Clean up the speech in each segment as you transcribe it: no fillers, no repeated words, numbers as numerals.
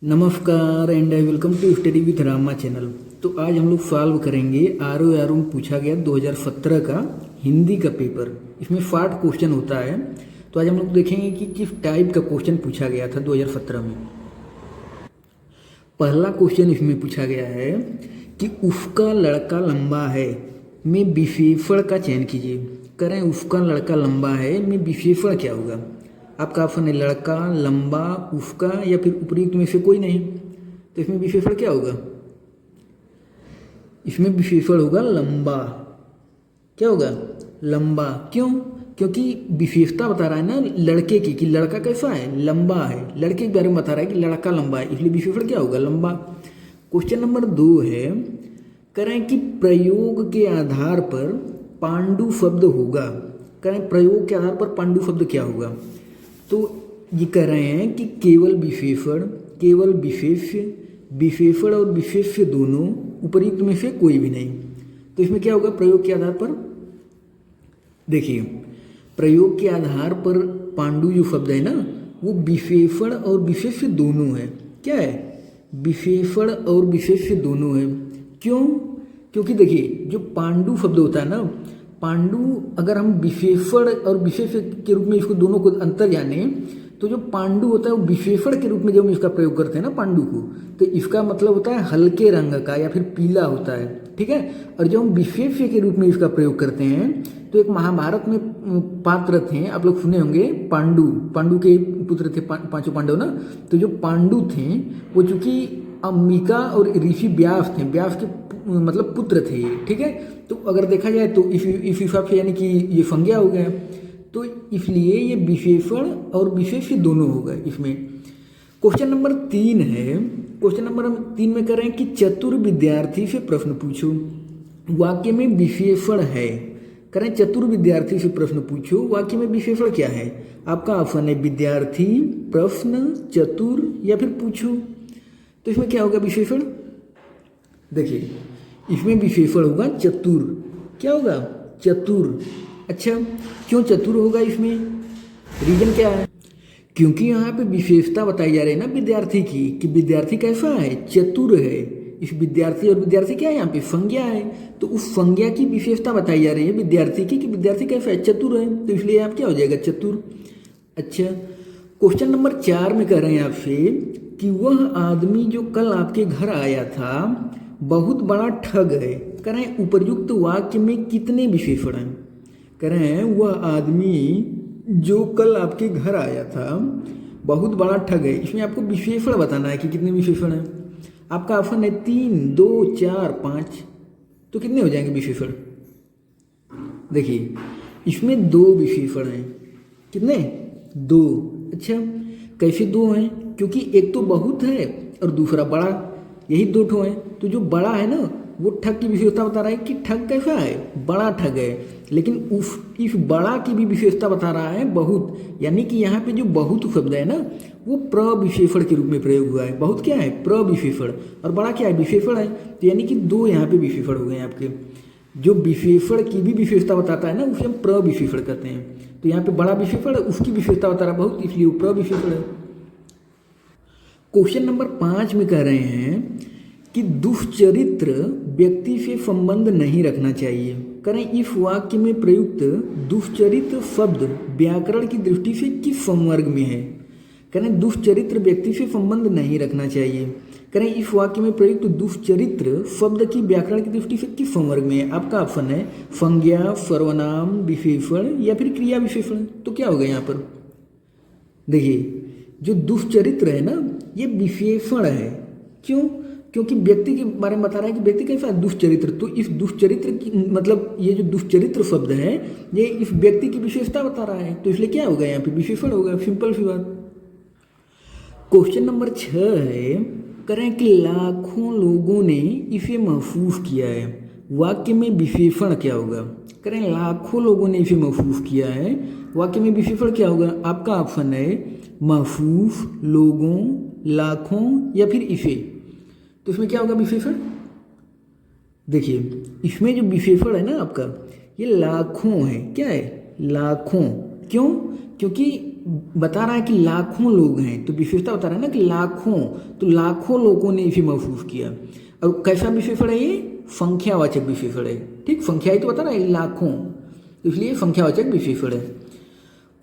नमस्कार and welcome to study with Rama channel. तो आज हम लोग सॉल्व करेंगे आर में पूछा गया 2017 का हिंदी का पेपर। इसमें 60 क्वेश्चन होता है। तो आज हम लोग देखेंगे कि किस टाइप का क्वेश्चन पूछा गया था 2017 में। पहला क्वेश्चन इसमें पूछा गया है कि उसका लड़का लंबा है में विशेषण का चयन कीजिए। करें उसका लड़का लंबा है में विशेषण क्या होगा। आपका ऑप्शन है लड़का, लंबा, उसका या फिर उपयुक्त में से कोई नहीं। तो इसमें विशेषण क्या होगा? इसमें विशेषण होगा लंबा। क्या होगा? लंबा। क्यों? क्योंकि विशेषता बता रहा है ना लड़के की कि लड़का कैसा है, लंबा है। लड़के के बारे में बता रहा है कि लड़का लंबा है, इसलिए विशेषण क्या होगा? लंबा। क्वेश्चन नंबर 2 है, करें कि प्रयोग के आधार पर पांडु शब्द होगा। करें प्रयोग के आधार पर पांडु शब्द क्या होगा। तो ये कह रहे हैं कि केवल विशेषण, केवल विशेष्य, विशेषण और विशेष्य दोनों, उपयुक्त में से कोई भी नहीं। तो इसमें क्या होगा प्रयोग के आधार पर? देखिए, प्रयोग के आधार पर पांडु जो शब्द है ना वो विशेषण और विशेष्य दोनों है। क्या है? विशेषण और विशेष्य दोनों है। क्यों? क्योंकि देखिए जो पांडु शब्द होता है ना, पांडु अगर हम विशेषण और विशेष्य के रूप में इसको दोनों को अंतर जाने तो जो पांडु होता है वो विशेषण के रूप में जब हम इसका प्रयोग करते हैं ना पांडु को, तो इसका मतलब होता है हल्के रंग का या फिर पीला होता है। ठीक है। और जब हम विशेष्य के रूप में इसका प्रयोग करते हैं तो एक महाभारत में पात्र थे, आप लोग सुने होंगे, पांडु। पांडु के पुत्र थे पांचों पांडव ना। तो जो पांडु थे वो चूंकि अंबिका और ऋषि व्यास थे, व्यास के मतलब पुत्र थे। ठीक है। तो अगर देखा जाए तो इस हिसाब से यानी कि ये संज्ञा हो गया। तो इसलिए ये विशेषण और विशेष्य दोनों हो गए इसमें। क्वेश्चन नंबर 3 है। क्वेश्चन नंबर 3 में करें कि चतुर विद्यार्थी से प्रश्न पूछो। वाक्य में विशेषण है। करें चतुर विद्यार्थी से प्रश्न पूछो, वाक्य में विशेषण क्या है? आपका ऑप्शन है विद्यार्थी, प्रश्न, चतुर या फिर पूछो। तो इसमें क्या होगा विशेषण? देखिए इसमें विशेषण होगा चतुर। क्या होगा? चतुर। अच्छा, क्यों चतुर होगा इसमें? रीजन क्या है? क्योंकि यहाँ पे विशेषता बताई जा रही है ना विद्यार्थी की कि विद्यार्थी कैसा है, चतुर है। इस विद्यार्थी और विद्यार्थी क्या है यहाँ पे? संज्ञा है। तो उस संज्ञा की विशेषता बताई जा रही है विद्यार्थी की कि विद्यार्थी कैसा है, चतुर है। तो इसलिए आप क्या हो जाएगा? चतुर। अच्छा, क्वेश्चन नंबर 4 में कह रहे हैं आपसे कि वह आदमी जो कल आपके घर आया था बहुत बड़ा ठग है। कह रहे हैं उपर्युक्त वाक्य में कितने विशेषण हैं? कह रहे हैं वह आदमी जो कल आपके घर आया था बहुत बड़ा ठग है। इसमें आपको विशेषण बताना है कि कितने विशेषण हैं। आपका ऑप्शन है 3, 2, 4, 5। तो कितने हो जाएंगे विशेषण? देखिए इसमें 2 विशेषण हैं। कितने? 2। अच्छा, कैसे 2 हैं? क्योंकि एक तो बहुत है और दूसरा बड़ा, यही 2 ठो हैं। तो जो बड़ा है ना वो ठग की विशेषता बता रहा है कि ठग कैसा है, बड़ा ठग है। लेकिन इस बड़ा की भी विशेषता बता रहा है बहुत, यानी कि यहाँ पे जो बहुत शब्द है ना वो प्रविशेषण के रूप में प्रयोग हुआ है। बहुत क्या है? प्रविशेषण। और बड़ा क्या है? विशेषण है। तो यानी कि 2 यहाँ पे विशेषण हो गए आपके। जो विशेषण की भी विशेषता बताता है ना उसे हम प्रविशेषण कहते हैं। तो यहाँ पे बड़ा विशेषण है, उसकी विशेषता बता रहा है बहुत, इसलिए वो प्रविशेषण है। क्वेश्चन नंबर 5 में कह रहे हैं कि दुष्चरित्र व्यक्ति से संबंध नहीं रखना चाहिए। करें इस वाक्य में प्रयुक्त दुष्चरित्र शब्द व्याकरण की दृष्टि से किस संवर्ग में है? करें दुष्चरित्र व्यक्ति से संबंध नहीं रखना चाहिए। करें इस वाक्य में प्रयुक्त दुष्चरित्र शब्द की व्याकरण की दृष्टि से किस संवर्ग में है? आपका ऑप्शन है संज्ञा, सर्वनाम, विशेषण या फिर क्रिया विशेषण। तो क्या होगा यहाँ पर? देखिए जो दुष्चरित्र है ना ये विशेषण है। क्यों? क्योंकि व्यक्ति के बारे में बता रहा है कि व्यक्ति कैसा है, दुष्चरित्र। तो इस दुष्चरित्र की मतलब ये जो दुष्चरित्र शब्द है ये इस व्यक्ति की विशेषता बता रहा है। तो इसलिए क्या होगा यहाँ पे? विशेषण होगा। सिंपल सी बात। क्वेश्चन नंबर 6 है, करें कि लाखों लोगों ने इसे महसूस किया है। वाक्य में विशेषण क्या होगा? करें लाखों लोगों ने इसे महसूस किया है, वाक्य में विशेषण क्या होगा? आपका ऑप्शन है महसूस, लोगों, लाखों या फिर इसे। तो इसमें क्या होगा विशेषण? देखिए इसमें जो विशेषण है ना आपका ये लाखों है। क्या है? लाखों। क्यों? क्योंकि बता रहा है कि लाखों लोग हैं, तो विशेषता बता रहा है ना कि लाखों, तो लाखों लोगों ने इसे महसूस किया। और कैसा विशेषण है ये? संख्यावाचक विशेषण है। ठीक, संख्या ही तो बता रहा है, लाखों, इसलिए संख्यावाचक विशेषण है।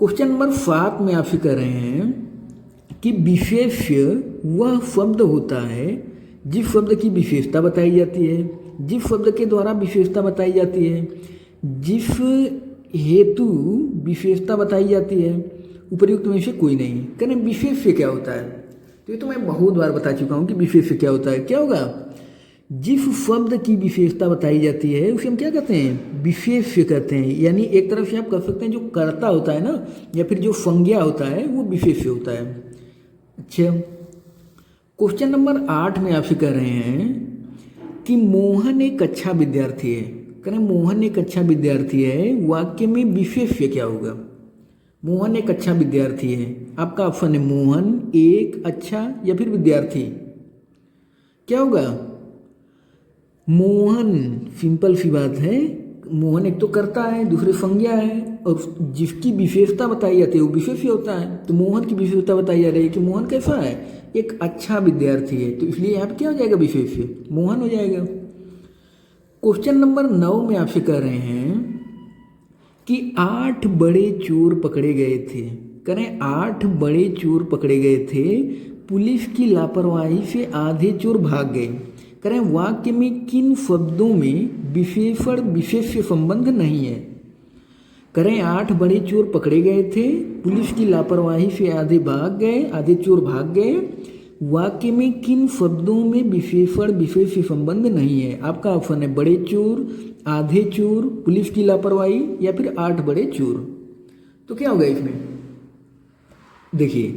क्वेश्चन नंबर 7 में आपसे कह रहे हैं कि विशेष्य वह शब्द होता है जिस शब्द की विशेषता बताई जाती है, जिस शब्द के द्वारा विशेषता बताई जाती है, जिस हेतु विशेषता बताई जाती है, उपयुक्त में से कोई नहीं। कहने विशेष्य क्या होता है? तो ये तो मैं बहुत बार बता चुका हूँ कि विशेष्य क्या होता है। क्या होगा? जिस शब्द की विशेषता बताई जाती है उसे हम क्या कहते हैं? विशेष्य कहते हैं। यानी एक तरफ से आप कह सकते हैं जो कर्ता होता है ना, या फिर जो संज्ञा होता है वो विशेष्य होता है। अच्छा, क्वेश्चन नंबर 8 में आपसे कह रहे हैं कि मोहन एक अच्छा विद्यार्थी है। कह रहे मोहन एक अच्छा विद्यार्थी है, वाक्य में विशेष्य क्या होगा? मोहन एक अच्छा विद्यार्थी है, आपका ऑप्शन है मोहन एक अच्छा या फिर विद्यार्थी। क्या होगा? मोहन, सिंपल सी बात है, मोहन एक तो करता है, दूसरे संज्ञा है, और जिसकी विशेषता बताई जाती है वो विशेष्य होता है। तो मोहन की विशेषता बताई जा रही है कि मोहन कैसा है? एक अच्छा विद्यार्थी है, तो इसलिए यहाँ पे क्या हो जाएगा? विशेष्य, मोहन हो जाएगा। क्वेश्चन नंबर 9 में आपसे कह रहे हैं कि 8 बड़े चोर पकड़े गए थे। कह रहे हैं 8 बड़े चोर पकड़े गए थे, पुलिस की लापरवाही से आधे चोर भाग गए। कह रहे हैं वाक्य में किन शब्दों में विशेषण विशेष्य संबंध नहीं है? कह रहे हैं 8 बड़े चोर पकड़े गए थे, पुलिस की लापरवाही से आधे चोर भाग गए। वाक्य में किन शब्दों में विशेषण विशेष्य संबंध नहीं है? आपका ऑप्शन है बड़े चोर, आधे चोर, पुलिस की लापरवाही या फिर 8 बड़े चोर। तो क्या होगा इसमें? देखिए,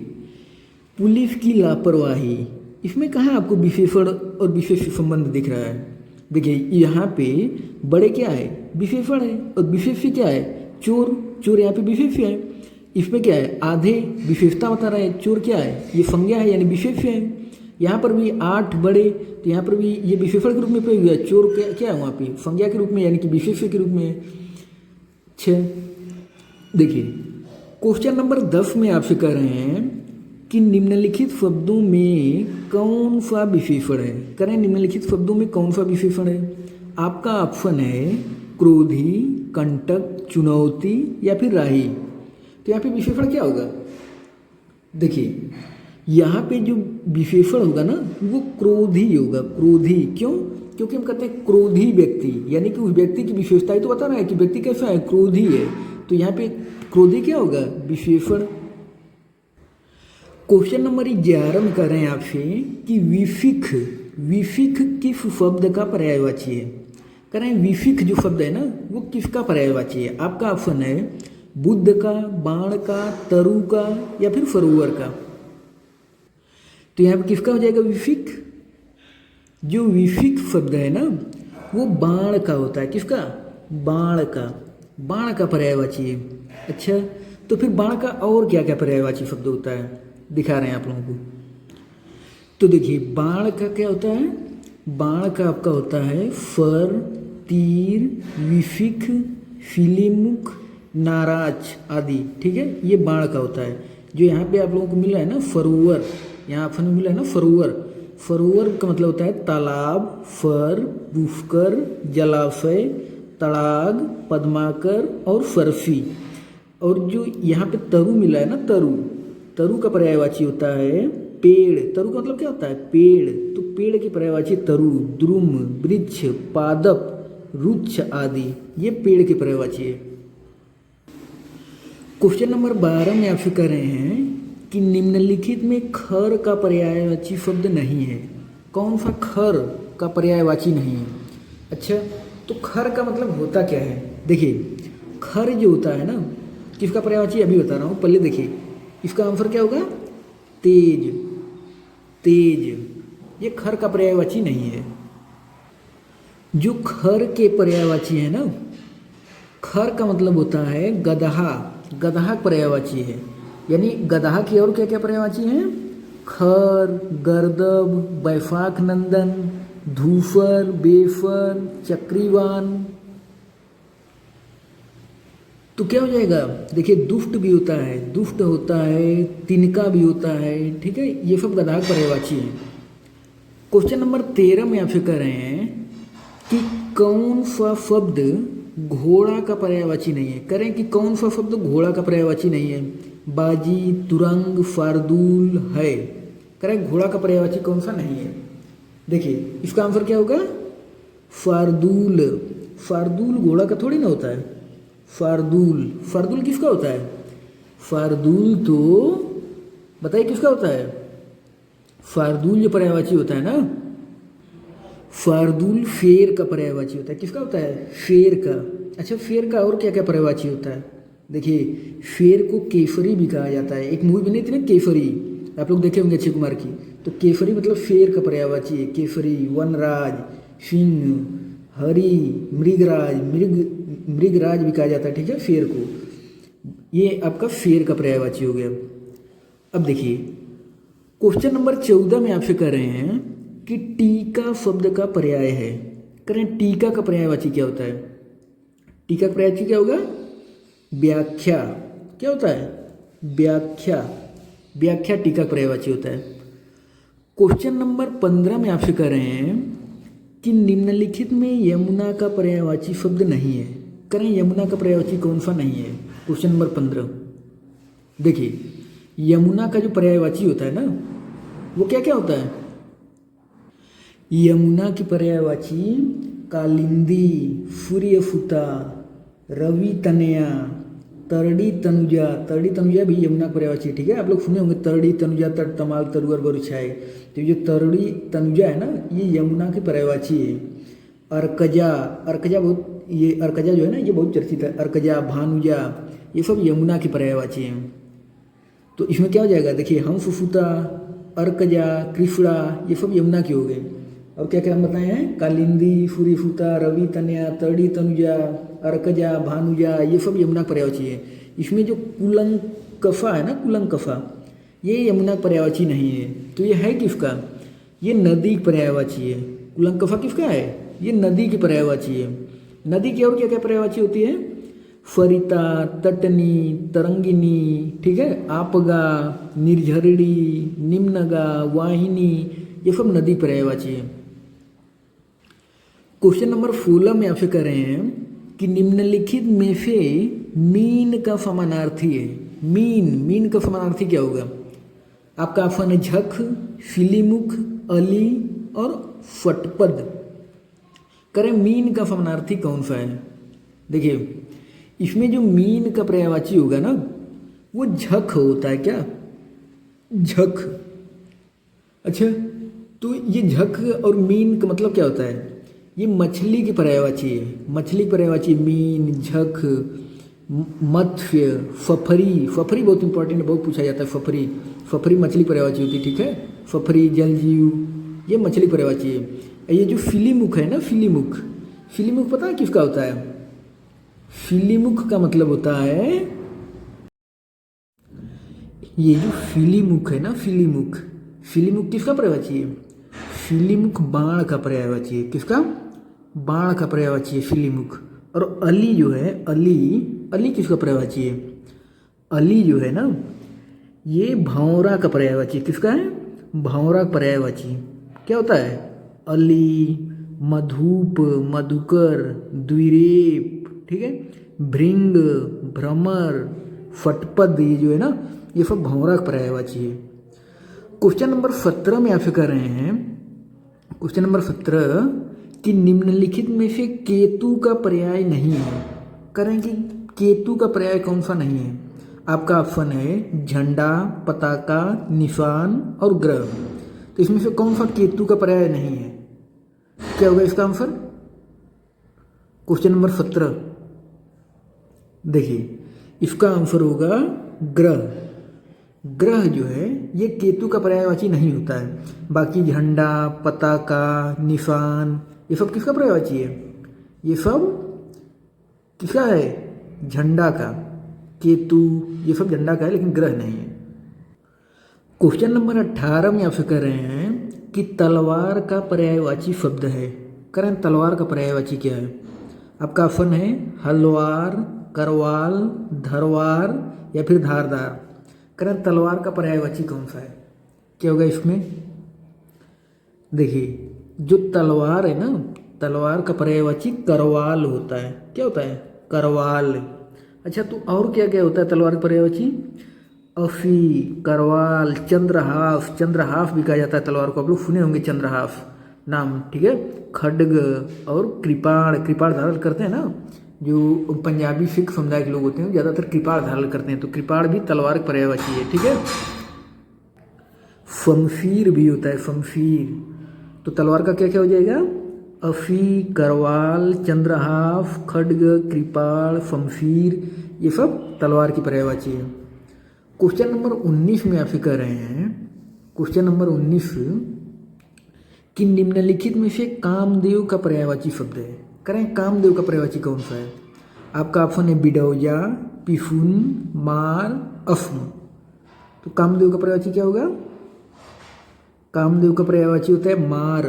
पुलिस की लापरवाही, इसमें कहाँ आपको विशेषण और विशेष्य संबंध दिख रहा है? देखिए यहाँ पे बड़े क्या है? विशेषण है, और विशेष्य क्या है? चोर, चोर यहाँ पे विशेष्य है। इसमें क्या है? आधे, विशेषता बता रहा है, चोर क्या है? ये संज्ञा है यानी विशेष्य है। यहाँ पर भी 8 बड़े, तो यहाँ पर भी ये विशेषण के रूप में प्रयोग हुआ, चोर क्या है वहाँ पे? संज्ञा के रूप में यानी कि विशेष्य के रूप में। अच्छा, देखिए क्वेश्चन नंबर 10 में आपसे कह रहे हैं कि निम्नलिखित शब्दों में कौन सा विशेषण है? कह रहे हैं निम्नलिखित शब्दों में कौन सा विशेषण है? आपका ऑप्शन है क्रोधी, कंटक, चुनौती या फिर राही। तो यहाँ पे विशेषण क्या होगा? देखिए यहाँ पे जो विशेषण होगा ना वो क्रोधी होगा। क्रोधी क्यों? क्योंकि हम कहते हैं क्रोधी व्यक्ति, यानी कि उस व्यक्ति की विशेषताएं तो बता रहा है कि व्यक्ति कैसा है? क्रोधी है। तो यहाँ पे क्रोधी क्या होगा? विशेषण। क्वेश्चन नंबर 11 में कर रहे हैं आपसे कि विशिख, विशिख किस शब्द का पर्यायवाची है? कह रहे हैं विशिख जो शब्द है ना वो किसका पर्यायवाची है? आपका ऑप्शन है बुद्ध का, बाण का, तरु का या फिर सरोवर का। तो यहाँ पे किसका हो जाएगा? विशिख। जो विशिख शब्द है ना वो बाण का होता है। किसका? बाण का, बाण का पर्यायवाची है। अच्छा, तो फिर बाण का और क्या क्या पर्यायवाची शब्द होता है दिखा रहे हैं आप लोगों को। तो देखिए बाण का क्या होता है? बाण का आपका होता है फर, तीर, विशिख, शिलीमुख, नाराज आदि। ठीक है, ये बाण का होता है। जो यहाँ पे आप लोगों को मिल रहा है ना सरोवर, यहाँ ऑप्शन में मिला है ना सरोवर। सरोवर का मतलब होता है तालाब, फर, पुष्कर, जलाशय, तड़ाग, पद्माकर और सरसी। और जो यहाँ पे तरु मिला है ना, तरु, तरु का पर्यायवाची होता है पेड़। तरु का मतलब क्या होता है? पेड़। तो पेड़ की पर्यायवाची तरु, द्रुम, वृक्ष, पादप, रुच्छ आदि, ये पेड़ की पर्यायवाची है। क्वेश्चन नंबर 12 में आपसे कह रहे हैं कि निम्नलिखित में खर का पर्यायवाची शब्द नहीं है। कौन सा खर का पर्यायवाची नहीं है? अच्छा, तो खर का मतलब होता क्या है? देखिए खर जो होता है ना किसका पर्यायवाची अभी बता रहा हूँ। पहले देखिए इसका आंसर क्या होगा? तेज, तेज। ये खर का पर्यायवाची नहीं है। जो खर के पर्यायवाची है ना, खर का मतलब होता है गदहा, गदहा पर्यायवाची है। यानी गदहा की और क्या क्या पर्यायवाची हैं? खर, गर्दभ, बैफाख नंदन, धूसर, बेफर, चक्रीवान। तो क्या हो जाएगा, देखिए दुष्ट भी होता है, दुष्ट होता है, तिनका भी होता है, ठीक है, ये सब गधा का पर्यायवाची है। क्वेश्चन नंबर 13 में आपसे कह रहे हैं कि कौन सा शब्द घोड़ा का पर्यायवाची नहीं है। करें कि कौन सा शब्द घोड़ा का पर्यायवाची नहीं है। बाजी, तुरंग, फारदूल है। करें घोड़ा का पर्यायवाची कौन सा नहीं है। देखिए इसका आंसर क्या होगा, फारदूल। फारदूल घोड़ा का थोड़ी ना होता है। फारदूल, फारदूल किसका होता है। फारदूल तो बताइए किसका होता है। फारदूल जो पर्यायवाची होता है ना, फारदूल फेर का पर्यायवाची होता है। किसका होता है, फेर का। अच्छा फेर का और क्या क्या पर्यायवाची होता है। देखिए फेर को केसरी भी कहा जाता है। एक मूवी बनी थी ना केसरी, आप लोग देखे होंगे अक्षय कुमार की। तो केसरी मतलब फेर का पर्यायवाची है। केसरी, वनराज, सिंह, हरि, मृगराज, मृगराज भी कहा जाता है, ठीक है, फेर को। ये आपका फेर का पर्यायवाची हो गया। अब देखिए क्वेश्चन नंबर 14 में आपसे कह रहे हैं कि टीका शब्द का पर्याय है। करें टीका का पर्यायवाची क्या होता है। टीका का पर्यायवाची क्या होगा, व्याख्या। क्या होता है, व्याख्या। व्याख्या टीका का पर्यायवाची होता है। क्वेश्चन नंबर 15 में आपसे कह रहे हैं कि निम्नलिखित में यमुना का पर्यायवाची शब्द नहीं है। करें यमुना का पर्यायवाची कौन सा नहीं है। क्वेश्चन नंबर 15 देखिए यमुना का जो पर्यायवाची होता है ना, वो क्या क्या होता है। यमुना की पर्यायवाची कालिंदी, सूर्यफुता, रवि तनया, तरड़ी तनुजा। तरड़ी तनुजा भी यमुना पर्यायवाची, ठीक है, आप लोग सुने होंगे तरड़ी तनुजा, तर तमाल तरुअर बरुछाई। तो ये जो तरड़ी तनुजा है ना, ये यमुना की पर्यायवाची है। अर्कजा, अर्कजा बहुत, ये अर्कजा जो है ना ये बहुत चर्चित है। अर्कजा, भानुजा, ये सब यमुना की पर्यायवाची हैं। तो इसमें क्या हो जाएगा, देखिए हंसफुता, अर्कजा, कृष्णा, ये सब यमुना की हो गए। और क्या क्या हम बताए हैं, कालिंदी, सूर्यफुता, रवि तनया, तरड़ी तनुजा, अर्कजा, भानुजा, ये सब यमुना पर्यायवाची है। इसमें जो कुलंकफा है ना, कुलंकफा, ये यमुना पर्यायवाची नहीं है। तो ये है किसका, ये नदी की पर्यायवाची है। कुलंकफा किसका है, ये नदी की पर्यायवाची है। नदी की और क्या क्या पर्यायवाची होती है, फरिता, तटनी, तरंगिनी, ठीक है, आपगा, निर्झरड़ी, निम्नगा, वाहिनी, ये सब नदी पर्यायवाची है। क्वेश्चन नंबर 16 में आपसे कह रहे हैं कि निम्नलिखित में से मीन का समानार्थी है। मीन, मीन का समानार्थी क्या होगा। आपका ऑप्शन है झख, फिलीमुख, अली और फटपद। करें मीन का समानार्थी कौन सा है। देखिए इसमें जो मीन का पर्यायवाची होगा ना, वो झख होता है। क्या, झख। अच्छा तो ये झख और मीन का मतलब क्या होता है, ये मछली की पर्यायवाची है। मछली की पर्यायवाची मीन, झख, मत्स्य, फफरी। फफरी बहुत इंपॉर्टेंट, बहुत पूछा जाता है। फफरी, फफरी मछली पर्यायवाची होती है, ठीक है। फफरी, जलजीव, ये मछली पर्यायवाची है। ये जो फिलीमुख है ना, फिलीमुख, फिलीमुख पता है किसका होता है। फिलीमुख का मतलब होता है, ये जो फिलीमुख है ना, फिलीमुख, फिलीमुख किसका पर्यायवाची है। फिलीमुख बाण का पर्यायवाची है। किसका, बाण का पर्यायवाची है फिलीमुख। और अली जो है, अली, अली किसका पर्यायवाची है। अली जो है ना, ये भौरा का पर्यायवाची। किसका है, भौरा का पर्यायवाची। क्या होता है, अली, मधुप, मधुकर, द्विरेप, ठीक है, भृंग, भ्रमर, फटपद, ये जो है ना, ये सब भौरा का पर्यायवाची है। क्वेश्चन नंबर 17 में आपसे कह रहे हैं, क्वेश्चन नंबर 17 कि निम्नलिखित में से केतु का पर्याय नहीं है। करें कि केतु का पर्याय कौन सा नहीं है। आपका ऑप्शन है झंडा, पताका, निशान और ग्रह। तो इसमें से कौन सा केतु का पर्याय नहीं है। क्या होगा इसका आंसर, क्वेश्चन नंबर 17 देखिए इसका आंसर होगा ग्रह। ग्रह जो है ये केतु का पर्यायवाची नहीं होता है। बाकी झंडा, पताका, निशान, ये सब किसका पर्यायवाची है, ये सब किसका है, झंडा का। केतु ये सब झंडा का है, लेकिन ग्रह नहीं है। क्वेश्चन नंबर 18 में आपसे कह रहे हैं कि तलवार का पर्यायवाची शब्द है। करें तलवार का पर्यायवाची क्या है। आपका ऑप्शन है हलवार, करवाल, धरवार या फिर धारदार। करें तलवार का पर्यायवाची कौन सा है? क्या होगा इसमें? देखिए जो तलवार है ना, तलवार का पर्यायवाची करवाल होता है। क्या होता है? करवाल। अच्छा तो और क्या क्या होता है तलवार का पर्यायवाची? अफी, करवाल, चंद्रहास, चंद्रहास भी कहा जाता है तलवार को, आप लोग सुने होंगे चंद्रहास नाम, ठीक है। खड्ग और कृपाण, कृपाण धारण करते हैं ना, जो पंजाबी सिख समुदाय के लोग होते हैं ज़्यादातर कृपाण धारण करते हैं, तो कृपाण भी तलवार का पर्यायवाची है, ठीक है। शमशीर भी होता है, शमशीर। तो तलवार का क्या क्या हो जाएगा? अफी, करवाल, चंद्रहास, खड्ग, कृपाण, शमशीर, ये सब तलवार की पर्यायवाची है। क्वेश्चन नंबर 19 में आपसे कह रहे हैं, क्वेश्चन नंबर 19 कि निम्नलिखित में से कामदेव का पर्यायवाची शब्द है। करें कामदेव का पर्यायवाची कौन सा है? आपका ऑप्शन है बिडौजा, पिफुन, मार, अफ्म। तो कामदेव का पर्यायवाची क्या होगा? कामदेव का पर्यायवाची होता है मार,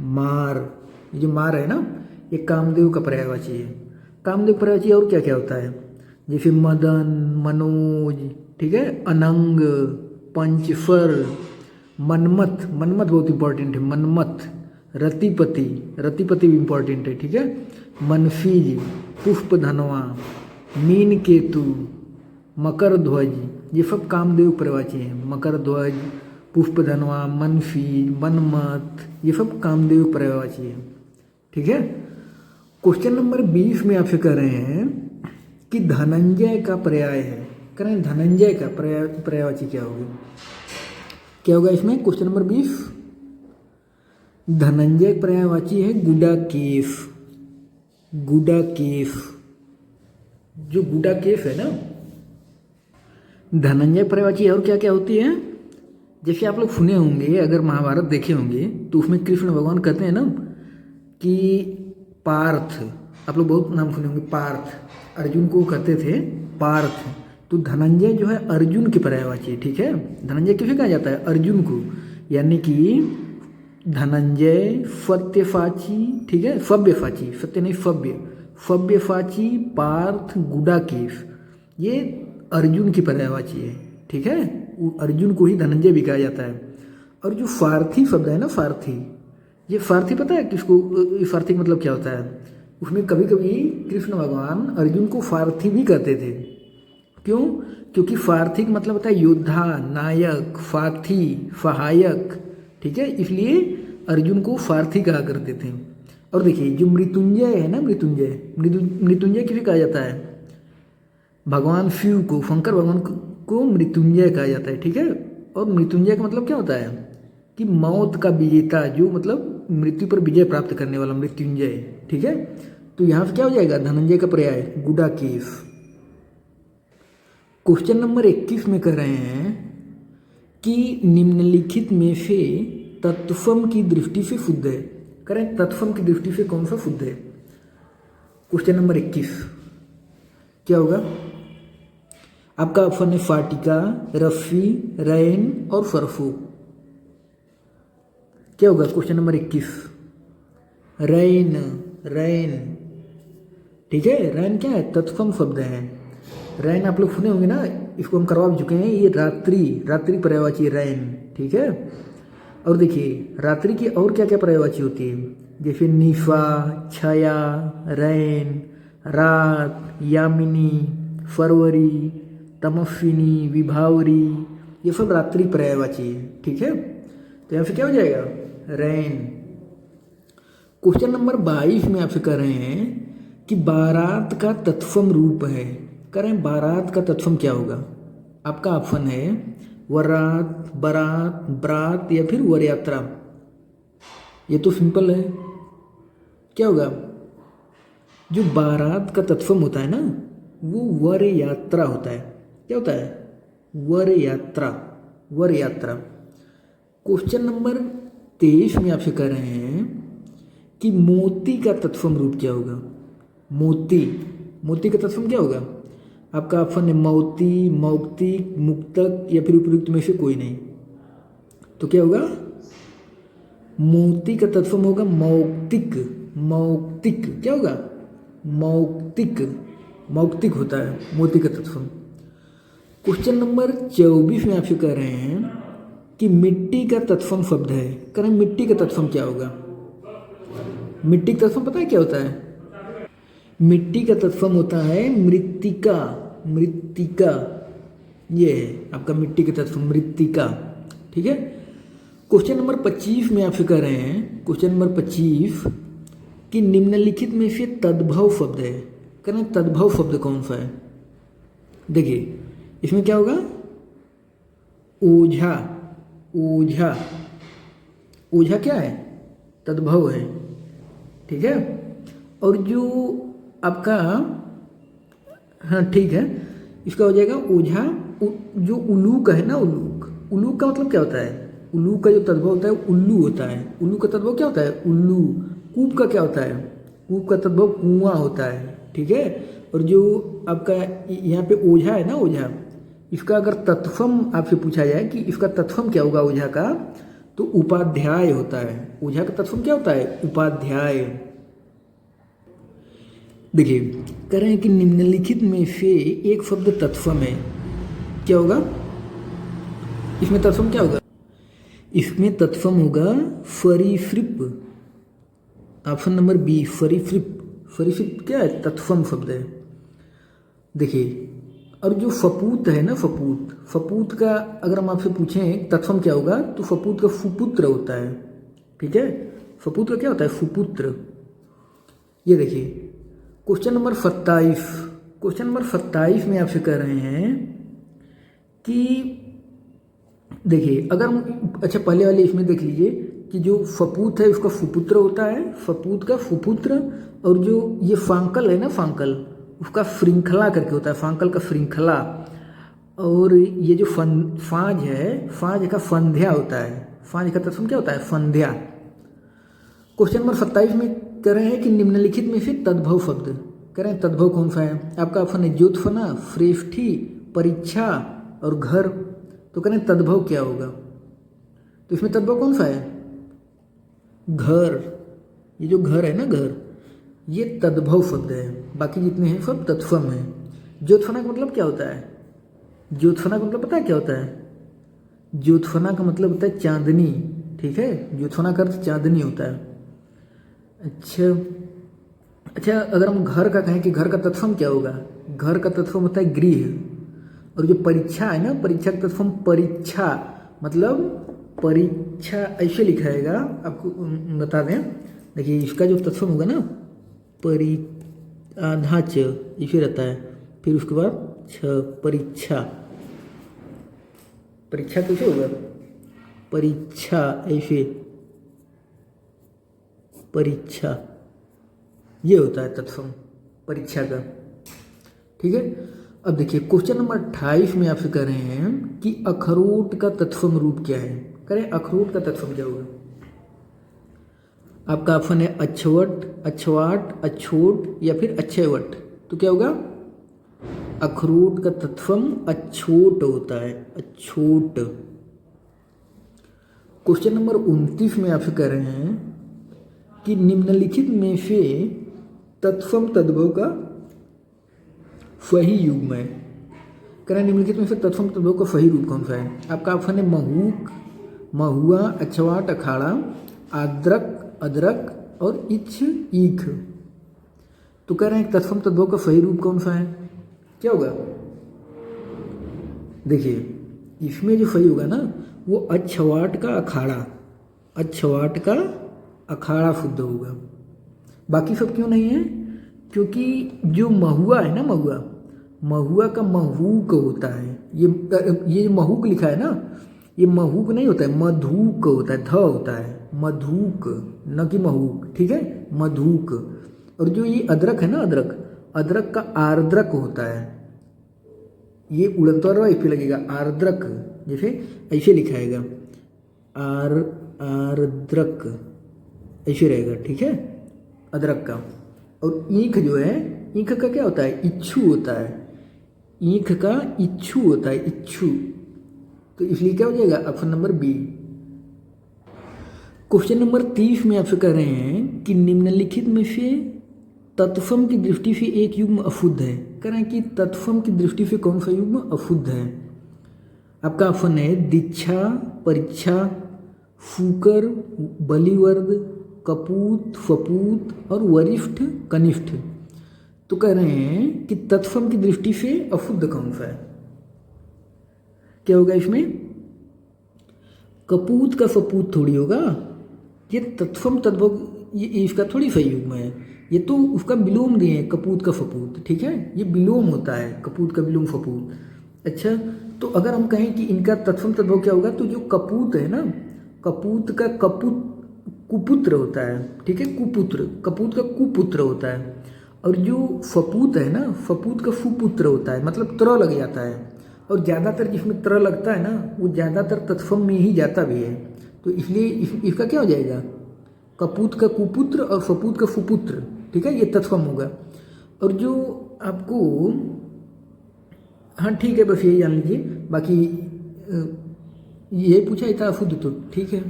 मार। ये जो मार है ना, ये कामदेव का पर्यायवाची है। कामदेव का पर्यायवाची और क्या क्या होता है? जैसे मदन, मनोज, ठीक है, अनंग, पंचफर, मनमथ, मनमथ बहुत इंपॉर्टेंट है, मनमथ, रतिपति, रतिपति भी इंपॉर्टेंट है, ठीक है, मनफीज, पुष्पधनवा, मीन केतु, मकर ध्वज, ये सब कामदेव पर्यायवाची हैं। मकर ध्वज, पुष्पधनवा, मनफीज, मनमथ, ये सब कामदेव पर्यायवाची है, ठीक है। क्वेश्चन नंबर 20 में आपसे कह रहे हैं कि धनंजय का पर्याय है। करें धनंजय का पर्यायवाची क्या होगा? क्या होगा इसमें? क्वेश्चन नंबर 20 धनंजय पर्यायवाची है गुडाकेश, गुडाकेश। जो गुडाकेश है ना, धनंजय पर्यायवाची और क्या क्या होती है? जैसे आप लोग सुने होंगे, अगर महाभारत देखे होंगे तो उसमें कृष्ण भगवान कहते हैं ना कि पार्थ, आप लोग बहुत नाम सुने होंगे, पार्थ, अर्जुन को कहते थे पार्थ। तो धनंजय जो है अर्जुन की पर्यायवाची, ठीक है। धनंजय किसे कहा जाता है? अर्जुन को, यानी कि धनंजय, सत्यसाची, ठीक है, सव्यसाची, सत्य नहीं सव्य, सव्यसाची, पार्थ, गुडाकेश, ये अर्जुन की पर्यायवाची है, ठीक है। अर्जुन को ही धनंजय भी कहा जाता है। और जो सारथी शब्द है ना, सारथी, ये सारथी पता है किसको? सारथी का मतलब क्या होता है? उसमें कभी कभी कृष्ण भगवान अर्जुन को सारथी भी कहते थे। क्यों? क्योंकि सारथी का मतलब होता है योद्धा, नायक, साथी, सहायक, ठीक है, इसलिए अर्जुन को सारथी कहा करते थे। और देखिए जो मृत्युंजय है ना, मृत्युंजय, मृत्युंजय किसे कहा जाता है? भगवान शिव को, शंकर भगवान को मृत्युंजय कहा जाता है, ठीक है। और मृत्युंजय का मतलब क्या होता है? कि मौत का विजेता, जो मतलब मृत्यु पर विजय प्राप्त करने वाला, मृत्युंजय, ठीक है। तो यहाँ से क्या हो जाएगा? धनंजय का पर्याय गुडाकेश। क्वेश्चन नंबर 21 में कह रहे हैं कि निम्नलिखित में से तत्सम की दृष्टि से शुद्ध है। करें तत्सम की दृष्टि से कौन सा शुद्ध है? क्वेश्चन नंबर 21 क्या होगा? आपका ऑप्शन है फाटिका, रस्सी, रैन और सरसों। क्या होगा क्वेश्चन नंबर 21? रैन, रैन, ठीक है। रैन क्या है? तत्सम शब्द है। रैन आप लोग सुने होंगे ना, इसको हम करवा भी चुके हैं, ये रात्रि, रात्रि पर्यायवाची है रैन, ठीक है। और देखिए रात्रि की और क्या क्या पर्यायवाची होती है? जैसे निशा, छाया, रैन, रात, यामिनी, फरवरी, तमस्विनी, विभावरी, ये सब रात्रि पर्यायवाची है, ठीक है। तो यहाँ से क्या हो जाएगा? रैन। क्वेश्चन नंबर 22 में आपसे कह रहे हैं कि बारात का तत्सम रूप है। करें बारात का तत्सम क्या होगा? आपका ऑप्शन है वरात, बारात, बरात या फिर वर यात्रा। ये तो सिंपल है। क्या होगा? जो बारात का तत्सम होता है ना, वो वर यात्रा होता है। क्या होता है? वर यात्रा, वर यात्रा। क्वेश्चन नंबर 23 में आपसे कह रहे हैं कि मोती का तत्सम रूप क्या होगा? मोती, मोती का तत्सम क्या होगा? आपका ऑप्शन है मौती, मौक्तिक, मुक्तक या फिर उपयुक्त में से कोई नहीं। तो क्या होगा? मोती का तत्सम होगा मौक्तिक, मौक्तिक। क्या होगा? मौक्तिक, मौक्तिक होता है, मोती का तत्सम। क्वेश्चन नंबर 24 में आपसे कह रहे हैं कि मिट्टी का तत्सम शब्द है। कह रहे हैं मिट्टी का तत्सम क्या होगा। मिट्टी का तत्सम पता है क्या होता है? मिट्टी का तत्सम होता है मृत्तिका। मृत्तिका ये है आपका मिट्टी का तत्सम, मृत्तिका। ठीक है। क्वेश्चन नंबर 25 में आपसे कह रहे हैं, क्वेश्चन नंबर 25 कि निम्नलिखित में से तद्भव शब्द है। कह रहे हैं तद्भव शब्द कौन सा है। देखिए इसमें क्या होगा, ओझा। ओझा, ओझा क्या है? तद्भव है। ठीक है। और जो आपका, हाँ ठीक है, इसका हो जाएगा ओझा। जो उलूक है ना, उलूक, उलूक का मतलब क्या होता है? उल्लू का जो तद्भव होता है उल्लू होता है। उल्लू का तद्भव क्या होता है? उल्लू। कूप का क्या होता है? कूप का तद्भव कुआं होता है। ठीक है। और जो आपका यहाँ पे ओझा है ना, ओझा, इसका अगर तत्सम आपसे पूछा जाए कि इसका तत्सम क्या होगा ओझा का, तो उपाध्याय होता है। ओझा का तत्सम क्या होता है? उपाध्याय। देखिए कह रहे हैं कि निम्नलिखित में से एक शब्द तत्सम है, क्या होगा? इसमें तत्सम क्या होगा? इसमें तत्सम होगा सरीसृप। ऑप्शन नंबर बी, सरीसृप। सरीसृप क्या है? तत्सम शब्द है। देखिए, और जो फपूत है ना, फपूत, फपूत का अगर हम आपसे पूछें तत्सम क्या होगा, तो फपूत का फुपुत्र होता है। ठीक है। फपूत का क्या होता है? फुपुत्र। ये देखिए क्वेश्चन नंबर 27। क्वेश्चन नंबर 27 में आपसे कह रहे हैं कि देखिए अगर हम, अच्छा पहले वाले इसमें देख लीजिए कि जो फपूत है उसका फुपुत्र होता है, फपूत का फुपुत्र। और जो ये फांकल है ना, फांकल, उसका श्रृंखला करके होता है, फांकल का श्रृंखला। और ये जो फाज है, फाज का संध्या होता है। फाज का तत्सम क्या होता है? संध्या। क्वेश्चन नंबर 27 में कह रहे हैं कि निम्नलिखित में से तद्भव शब्द, कह रहे हैं तद्भव कौन सा है? आपका ऑप्शन है ज्योत्सना, श्रेष्ठी, परीक्षा और घर। तो कह रहे हैं तद्भव क्या होगा? तो इसमें तद्भव कौन सा है? घर। ये जो घर है ना, घर, ये तद्भव शब्द है। बाकी जितने हैं सब तत्सम है। ज्योत्सना का मतलब क्या होता है? ज्योत्सना का मतलब पता है क्या होता है? ज्योत्सना का मतलब होता है चांदनी। ठीक है। ज्योत्सना का अर्थ चांदनी होता है। अच्छा, अगर हम घर का कहें कि घर का तत्सम क्या होगा? घर का तत्सम होता है गृह। और जो परीक्षा है ना, परीक्षा का तत्सम परीक्षा, मतलब परीक्षा ऐसे लिखा जाएगा, आपको बता दें। देखिए इसका जो तत्सम होगा ना, आधा च इसे रहता है, फिर उसके बाद छ, परीक्षा। परीक्षा कैसे होगा? परीक्षा ऐसे, परीक्षा, ये होता है तत्सम परीक्षा का। ठीक है। अब देखिए क्वेश्चन नंबर 28 में आपसे कह रहे हैं कि अखरोट का तत्सम रूप क्या है। करें अखरोट का तत्सम क्या होगा? आपका ऑप्शन है अछवट, अछवाट, अछोट या फिर अक्षयवट। तो क्या होगा? अखरोट का तत्सम अछोट होता है, अछोट। क्वेश्चन नंबर 29 में आपसे कह रहे हैं कि निम्नलिखित में से तत्सम तद्भव का सही युग्म है। कह रहे हैं निम्नलिखित में से तत्सम तद्भव का सही रूप कौन सा है? आपका ऑप्शन है महूक, महुआ, अछवाट, अखाड़ा, आद्रक, अदरक और इच्छ, ईख। तो कह रहे हैं तत्सम तद्भव का सही रूप कौन सा है? क्या होगा? देखिए इसमें जो सही होगा ना, वो अछवाट का अखाड़ा, अछवाट का अखाड़ा शुद्ध होगा। बाकी सब क्यों नहीं है? क्योंकि जो महुआ है ना, महुआ, महुआ का महूक होता है। ये जो महूक लिखा है ना, ये महूक नहीं होता है, मधुक होता है, ध होता है, मधुक, न कि महूक। ठीक है, मधुक। और जो ये अदरक है ना, अदरक, अदरक का आर्द्रक होता है। ये उड़नतरा इस पे लगेगा, आर्द्रक, जैसे ऐसे लिखाएगा, आर्द्रक ऐसे रहेगा। ठीक है, अदरक का। और ईख जो है, ईख का क्या होता है? इच्छू होता है। ईख का इच्छू होता है, इच्छू। तो इसलिए क्या हो जाएगा? Option number B. Question number 30 में आपसे कह रहे हैं कि निम्नलिखित में से तत्सम की दृष्टि से एक युग्म अशुद्ध है। कह रहे हैं कि तत्सम की दृष्टि से कौन सा युग्म अशुद्ध है? आपका ऑप्शन है दीक्षा, परीक्षा, फूकर, बलिवर्ग, कपूत, फपूत और वरिष्ठ, कनिष्ठ। तो कह रहे हैं कि तत्सम की दृष्टि से अशुद्ध कौन सा है? क्या होगा इसमें? कपूत का फपूत थोड़ी होगा, ये तत्सम तद्भव, ये इसका थोड़ी सही युग्म है, ये तो उसका विलोम दिए हैं, कपूत का फपूत, ठीक है, ये विलोम होता है, कपूत का विलोम फपूत। अच्छा, तो अगर हम कहें कि इनका तत्सम तद्भव क्या होगा, तो जो कपूत है ना, कपूत का कपूत कुपुत्र होता है, ठीक है, कुपुत्र, कपूत का कुपुत्र होता है, और जो फपूत है ना, फपूत का फुपुत्र होता है, मतलब त्र लग जाता है, और ज़्यादातर जिसमें त्र लगता है ना, वो ज़्यादातर तत्सम में ही जाता भी है, तो इसलिए इसका क्या हो जाएगा? कपूत का कुपुत्र और फपूत का फुपुत्र, ठीक है, ये तत्सम होगा। और जो आपको, हाँ ठीक है, बस यही जान लीजिए, बाकी ये पूछा था अशुद्ध, तो ठीक है।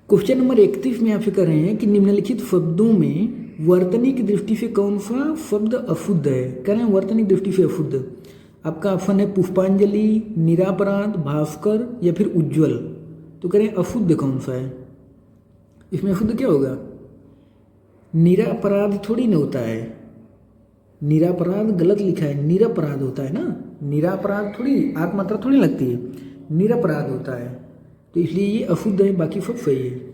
क्वेश्चन नंबर 31 में आपसे कर रहे हैं कि निम्नलिखित शब्दों में वर्तनी की दृष्टि से कौन सा शब्द अशुद्ध है? कह रहे हैं वर्तनी की दृष्टि से अशुद्ध। आपका ऑप्शन है पुष्पांजलि, निरापराध, भास्कर या फिर उज्ज्वल। तो कह रहे हैं अशुद्ध कौन सा है? इसमें अशुद्ध क्या होगा? निरापराध थोड़ी ना होता है, निरापराध गलत लिखा है, निरपराध होता है ना, निरापराध थोड़ी आत्म मात्रा थोड़ी लगती है, निरपराध होता है, तो इसलिए ये अशुद्ध है, बाकी सब सही है।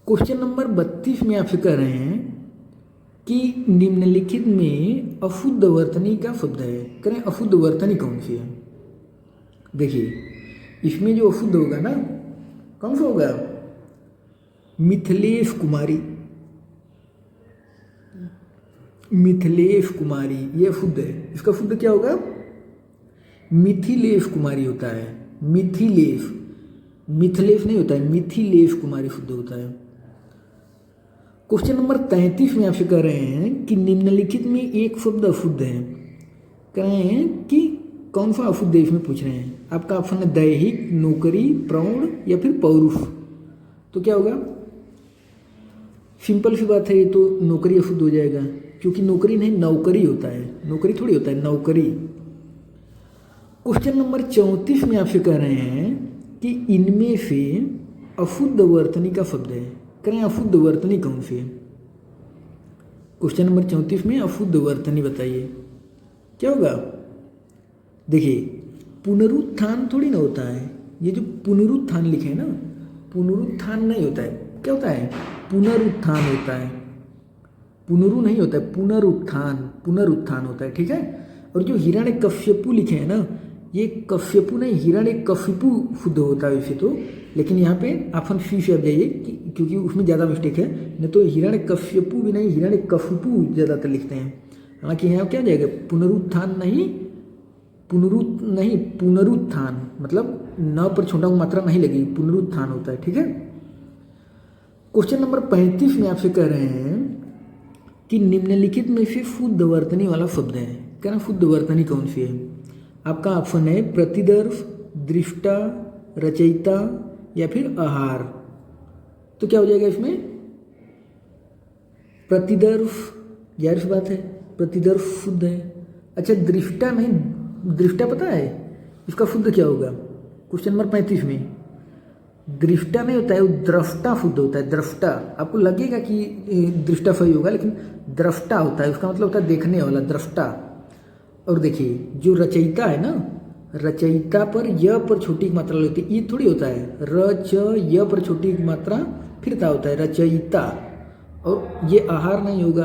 क्वेश्चन नंबर 32 में आपसे कह रहे हैं कि निम्नलिखित में अशुद्ध वर्तनी का शब्द है। कह रहे हैं अशुद्ध वर्तनी कौन सी है? देखिए, इसमें जो अशुद्ध होगा ना, कौन सा होगा? मिथिलेश कुमारी, मिथिलेश कुमारी, ये अशुद्ध है। इसका शुद्ध क्या होगा? मिथिलेश कुमारी होता है, मिथिलेश, मिथिलेश नहीं होता है, मिथिलेश कुमारी शुद्ध होता है। क्वेश्चन नंबर 33 में आपसे कह रहे हैं कि निम्नलिखित में एक शब्द अशुद्ध है। कह रहे हैं कि कौन सा अशुद्ध है, इसमें पूछ रहे हैं। आपका ऑप्शन है दैहिक, नौकरी, प्रौढ़ या फिर पौरुष। तो क्या होगा? सिंपल सी बात है, ये तो नौकरी अशुद्ध हो जाएगा, क्योंकि नौकरी नहीं, नौकरी होता है, नौकरी थोड़ी होता है, नौकरी। क्वेश्चन नंबर 34 में आपसे कह रहे हैं कि इनमें से अशुद्ध वर्तनी का शब्द है। कह रहे हैं अशुद्ध वर्तनी कौन सी है? क्वेश्चन नंबर 34 में अशुद्ध वर्तनी बताइए, क्या होगा? देखिए, पुनरुत्थान थोड़ी ना होता है, ये जो पुनरुत्थान लिखे हैं ना, पुनरुत्थान नहीं होता है, क्या होता है? पुनरुत्थान होता है, पुनरु नहीं होता है, पुनरुत्थान, पुनरुत्थान होता है, ठीक है। और जो हिरण्यकश्यपु लिखे हैं ना, ये कश्यपु नहीं, हिरण्यकशिपु शुद्ध होता है वैसे तो, लेकिन यहाँ पे ऑप्शन सी से आप जाइए क्योंकि उसमें ज़्यादा मिस्टेक है, नहीं तो हिरण्यकश्यपु भी नहीं, हिरण्यकशिपु ज़्यादातर लिखते हैं। हालांकि यहाँ क्या जाएगा? पुनरुत्थान नहीं, पुनरुत्थान, मतलब न पर छोटा मात्रा नहीं लगी, पुनरुत्थान होता है, ठीक है। क्वेश्चन नंबर 35 में आपसे कह रहे हैं कि निम्नलिखित में से शुद्ध वर्तनी वाला शब्द है। क्या ना, शुद्ध वर्तनी कौन सी है? आपका ऑप्शन है प्रतिदर्श, दृष्टा, रचयिता या फिर आहार। तो क्या हो जाएगा इसमें? प्रतिदर्श, जाहिर सी बात है, प्रतिदर्श शुद्ध है। अच्छा, दृष्टा नहीं, दृष्टा पता है इसका शुद्ध क्या होगा? क्वेश्चन नंबर 35 में दृष्टा नहीं होता है, वो द्रष्टा शुद्ध होता है, द्रष्टा। आपको लगेगा कि दृष्टा सही होगा, लेकिन द्रष्टा होता है, उसका मतलब होता है देखने वाला, द्रष्टा। और देखिए, जो रचयिता है ना, रचयिता पर य पर छोटी मात्रा लगती है, ये थोड़ी होता है, र च य पर छोटी मात्रा फिरता होता है, रचयिता। और ये आहार नहीं होगा,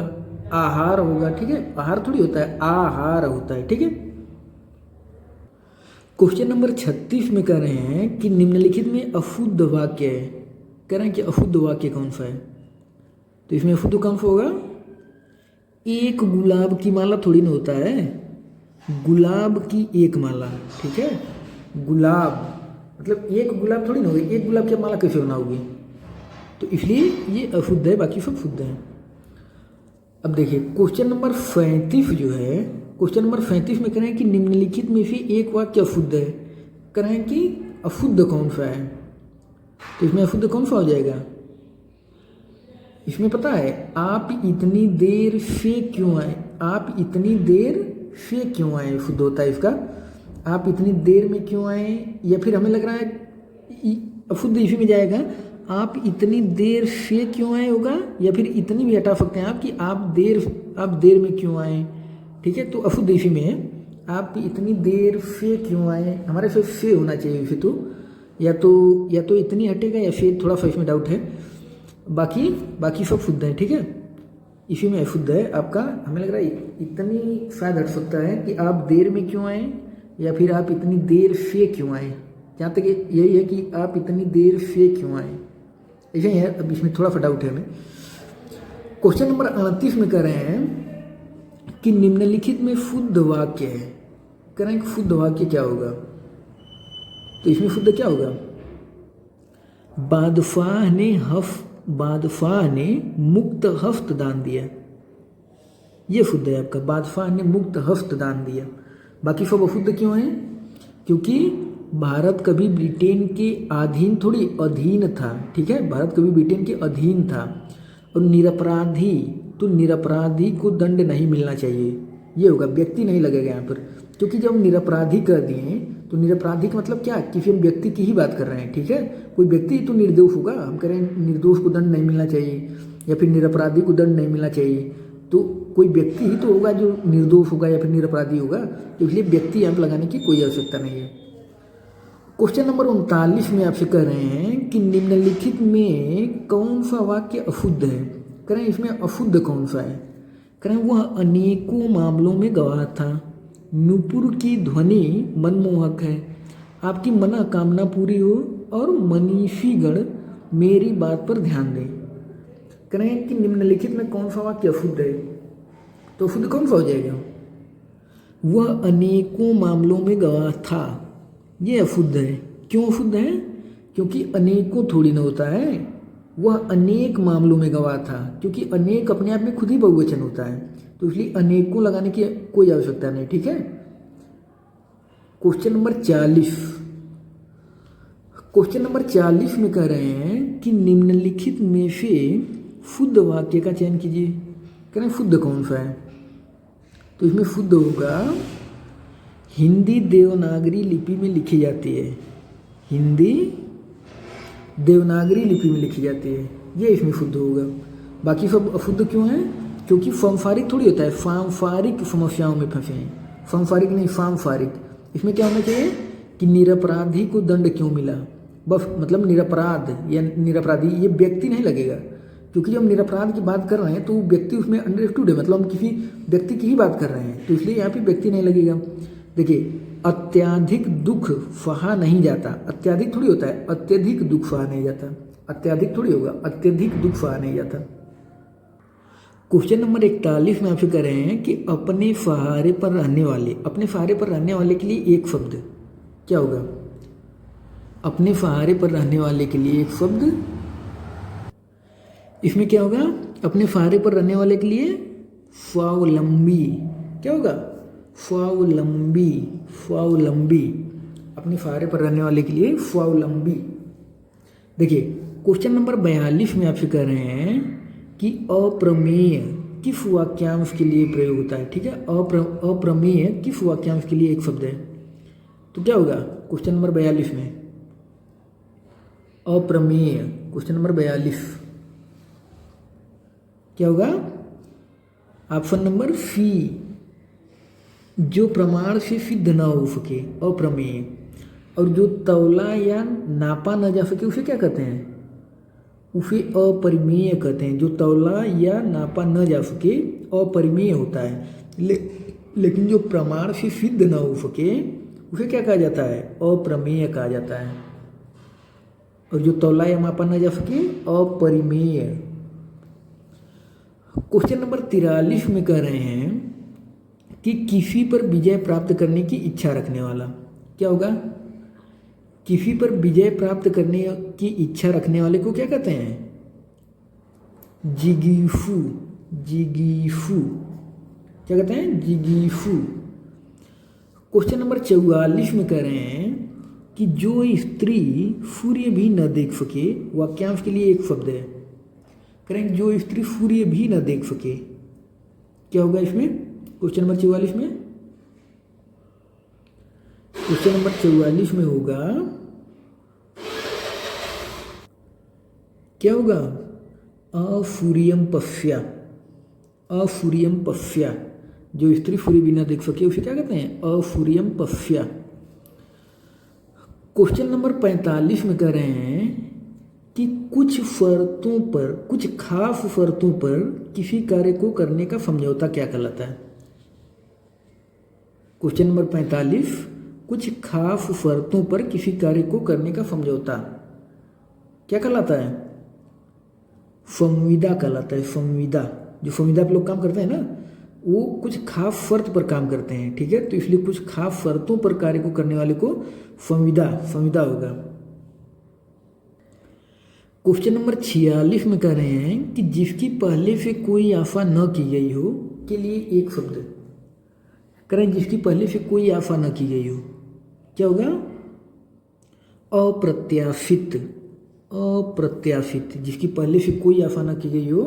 आहार होगा, ठीक है, आहार थोड़ी होता है, आहार होता है, ठीक है। क्वेश्चन नंबर 36 में कह रहे हैं कि निम्नलिखित में अशुद्ध वाक्य है। कह रहे हैं कि अशुद्ध वाक्य कौन सा है? तो इसमें अशुद्ध कौन सा होगा? एक गुलाब की माला थोड़ी ना होता है, गुलाब की एक माला, ठीक है। गुलाब मतलब एक गुलाब थोड़ी ना होगी, एक गुलाब की माला कैसे बना होगी? तो इसलिए ये अशुद्ध है, बाकी सब शुद्ध है। अब देखिए, क्वेश्चन नंबर 37 जो है, क्वेश्चन नंबर 37 में कह रहे हैं कि निम्नलिखित में से एक वाक्य अशुद्ध है। कह रहे हैं कि अशुद्ध कौन सा है? तो इसमें अशुद्ध कौन सा हो जाएगा? इसमें पता है आप इतनी देर से क्यों आए, आप इतनी देर से क्यों आए शुद्ध होता है इसका, आप इतनी देर में क्यों आए, या फिर हमें लग रहा है अशुद्ध इसी में जाएगा, आप इतनी देर से क्यों आए होगा, या फिर इतनी भी हटा सकते हैं आप कि आप देर में क्यों आए, ठीक है। तो अशुद्ध इसी में है, आप इतनी देर से क्यों आए, हमारे से होना चाहिए इसे तो, या तो इतनी हटेगा या फिर थोड़ा सा इसमें डाउट है, बाकी सब शुद्ध है, ठीक है। इसी में अशुद्ध है आपका, हमें लग रहा है इतनी शायद हट सकता है कि आप देर में क्यों आए, या फिर आप इतनी देर से क्यों आए, जहाँ तक यही है कि आप इतनी देर से क्यों आए, ऐसे ही है। अब इसमें थोड़ा सा डाउट है हमें। क्वेश्चन नंबर 38 में कह रहे हैं कि निम्नलिखित में शुद्ध वाक्य है, कह रहे हैं कि शुद्ध वाक्य क्या होगा, तो इसमें शुद्ध क्या होगा, बादशाह ने मुक्त हस्त दान दिया, ये शुद्ध है आपका, बादशाह ने मुक्त हस्त दान दिया। बाकी सब अशुद्ध क्यों है, क्योंकि भारत कभी ब्रिटेन के अधीन था, ठीक है, भारत कभी ब्रिटेन के अधीन था, और निरपराधी को दंड नहीं मिलना चाहिए, ये होगा, व्यक्ति नहीं लगेगा यहाँ पर, क्योंकि जब निरपराधी कर दिए तो निरपराधी का मतलब क्या, किसी हम व्यक्ति की ही बात कर रहे हैं, ठीक है, कोई व्यक्ति तो निर्दोष होगा, हम कह रहे हैं निर्दोष को दंड नहीं मिलना चाहिए, या फिर निरपराधी को दंड नहीं मिलना चाहिए, तो कोई व्यक्ति ही तो होगा जो निर्दोष होगा या फिर निरपराधी होगा, तो इसलिए व्यक्ति यहाँ पर लगाने की कोई आवश्यकता नहीं है। क्वेश्चन नंबर 39 में आपसे कह रहे हैं कि निम्नलिखित में कौन सा वाक्य अशुद्ध है, कह रहे हैं इसमें अशुद्ध कौन सा है, कह रहे हैं वह अनेकों मामलों में गवाह था, नूपुर की ध्वनि मनमोहक है, आपकी मनोकामना पूरी हो, और मनीषीगण मेरी बात पर ध्यान दें। कह रहे हैं कि निम्नलिखित में कौन सा वाक्य अशुद्ध है, तो अशुद्ध कौन सा हो जाएगा, वह अनेकों मामलों में गवाह था, ये अशुद्ध है। क्यों अशुद्ध है, क्योंकि अनेकों थोड़ी ना होता है, वह अनेक मामलों में गवाह था, क्योंकि अनेक अपने आप में खुद ही बहुवचन होता है, तो इसलिए अनेकों लगाने की कोई आवश्यकता नहीं, ठीक है। क्वेश्चन नंबर 40 में कह रहे हैं कि निम्नलिखित में से शुद्ध वाक्य का चयन कीजिए, कह रहे हैं शुद्ध कौन सा है, तो इसमें शुद्ध होगा हिंदी देवनागरी लिपि में लिखी जाती है, हिंदी देवनागरी लिपि में लिखी जाती है, ये इसमें शुद्ध होगा। बाकी सब अशुद्ध क्यों है, क्योंकि सांसारिक थोड़ी होता है, सांसारिक समस्याओं में फंसे हैं, सांसारिक नहीं सांसारिक। इसमें क्या होना चाहिए कि निरपराधी को दंड क्यों मिला, बस मतलब निरपराध या निरपराधी ये व्यक्ति नहीं लगेगा, क्योंकि जब हम निरपराध की बात कर रहे हैं तो व्यक्ति उसमें अंडरस्टूड है, मतलब हम किसी व्यक्ति की ही बात कर रहे हैं, तो इसलिए यहाँ पे व्यक्ति नहीं लगेगा। देखिए अत्याधिक दुख सहा नहीं जाता, अत्याधिक थोड़ी होता है, अत्यधिक दुख सहा नहीं जाता, अत्याधिक थोड़ी होगा, अत्यधिक दुख सहा नहीं जाता। क्वेश्चन नंबर 41 में आपसे कह रहे हैं कि अपने सहारे पर रहने वाले के लिए एक शब्द क्या होगा, अपने सहारे पर रहने वाले के लिए एक शब्द, इसमें क्या होगा, अपने सहारे पर रहने वाले के लिए स्वावलंबी, क्या होगा, स्वावलंबी, अपने सहारे पर रहने वाले के लिए स्वावलंबी। देखिए क्वेश्चन नंबर 42 में आपसे कह रहे हैं कि अप्रमेय किस वाक्यांश के लिए प्रयोग होता है, ठीक है, अप्रमेय किस वाक्यांश के लिए एक शब्द है, तो क्या होगा क्वेश्चन नंबर 42 में, अप्रमेय, क्वेश्चन नंबर 42 क्या होगा, ऑप्शन नंबर सी, जो प्रमाण से सिद्ध न हो सके, अप्रमेय, और जो तौला या नापा न जा सके उसे क्या कहते हैं, उसे अपरिमेय कहते हैं, जो तौला या नापा न जा सके अपरिमेय होता है, लेकिन जो प्रमाण से सिद्ध न हो सके उसे क्या कहा जाता है, अप्रमेय कहा जाता है, और जो तौला या मापा न जा सके अपरिमेय। क्वेश्चन नंबर 43 में कह रहे हैं कि किसी पर विजय प्राप्त करने की इच्छा रखने वाला, क्या होगा, किसी पर विजय प्राप्त करने की इच्छा रखने वाले को क्या कहते हैं, जिगीफू, क्या कहते हैं, जिगीफू। क्वेश्चन नंबर 44 में कह रहे हैं कि जो स्त्री सूर्य भी न देख सके, वाक्यांश के लिए एक शब्द है, करें जो स्त्री सूर्य भी न देख सके, क्या होगा इसमें? क्वेश्चन नंबर 44 में, क्वेश्चन नंबर 44 में होगा, क्या होगा? असूर्यम पश्या, असूर्यम पश्या, जो स्त्री सूर्य भी न देख सके उसे क्या कहते हैं? असूर्यम पश्या। क्वेश्चन नंबर 45 में कह रहे हैं कि कुछ शर्तों पर, कुछ खास शर्तों पर किसी कार्य को करने का समझौता क्या कहलाता है? क्वेश्चन नंबर 45, कुछ खास शर्तों पर किसी कार्य को करने का समझौता क्या कहलाता है? संविदा कहलाता है। संविदा, जो संविदा पे लोग काम करते हैं ना, वो कुछ खास शर्त पर काम करते हैं, ठीक है। तो इसलिए कुछ खास शर्तों पर कार्य को करने वाले को संविदा, संविदा होगा। क्वेश्चन नंबर 46 में कह रहे हैं कि जिसकी पहले से कोई आशा न की गई हो के लिए एक शब्द करें। जिसकी पहले से कोई आशा न की गई हो, क्या होगा? अप्रत्याशित, अप्रत्याशित, जिसकी पहले से कोई आशा न की गई हो,